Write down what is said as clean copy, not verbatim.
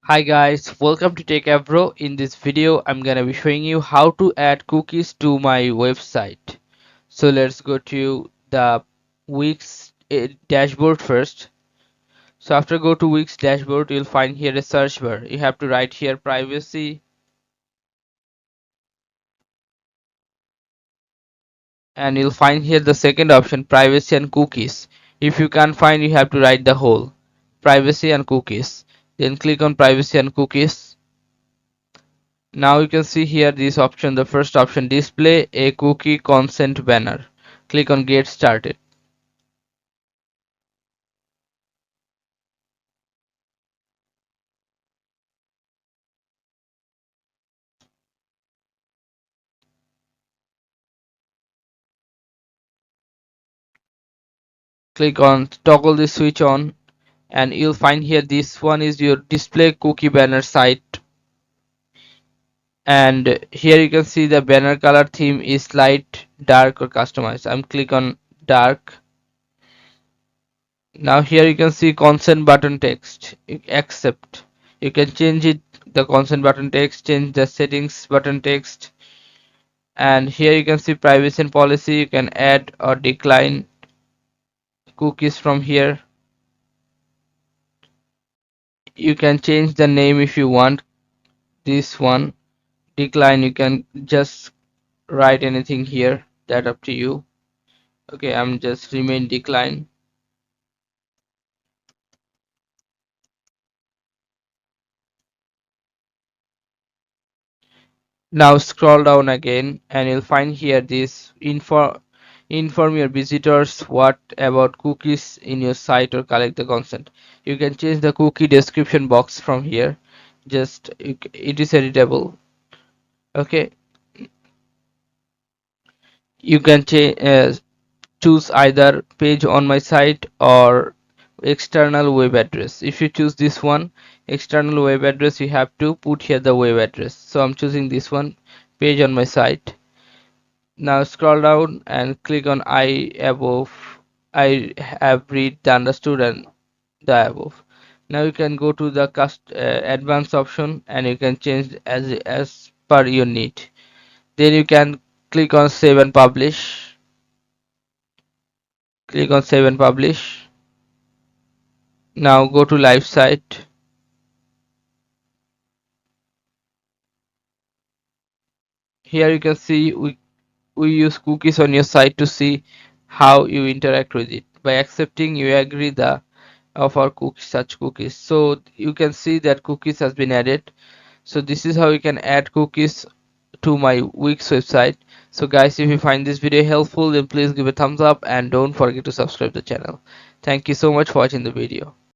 Hi guys, welcome to Techavro. In this video, I'm gonna be showing you how to add cookies to my website. So let's go to the Wix dashboard first. So after go to Wix dashboard, you'll find here a search bar. You have to write here privacy, and you'll find here the second option, privacy and cookies. If you can't find, you have to write the whole privacy and cookies. Then click on privacy and cookies. Now you can see here this option, the first option, display a cookie consent banner. Click on get started. Click on toggle the switch on, and you'll find here this one is your display cookie banner site. And here you can see the banner color theme is light, dark or customized. I'm click on dark. Now here you can see consent button text, accept. You can change it, the consent button text, change the settings button text. And here you can see privacy and policy. You can add or decline cookies from here. You can change the name if you want. This one, decline, you can just write anything here, that up to you. Okay, I'm just remain decline. Now scroll down again and you'll find here this inform your visitors what about cookies in your site or collect the consent. You can change the cookie description box from here. Just it is editable. Okay, you can choose either page on my site or external web address. If you choose this one, external web address, you have to put here the web address. So I'm choosing this one, page on my site. Now scroll down and click on I above. I have read the understood and the above. Now you can go to the advanced option and you can change as per your need. Then you can click on save and publish. Click on save and publish. Now go to live site. Here you can see we use cookies on your site to see how you interact with it. By accepting, you agree the of our such cookies. So you can see that cookies has been added. So this is how you can add cookies to my Wix website. So guys, if you find this video helpful, then please give a thumbs up and don't forget to subscribe the channel. Thank you so much for watching the video.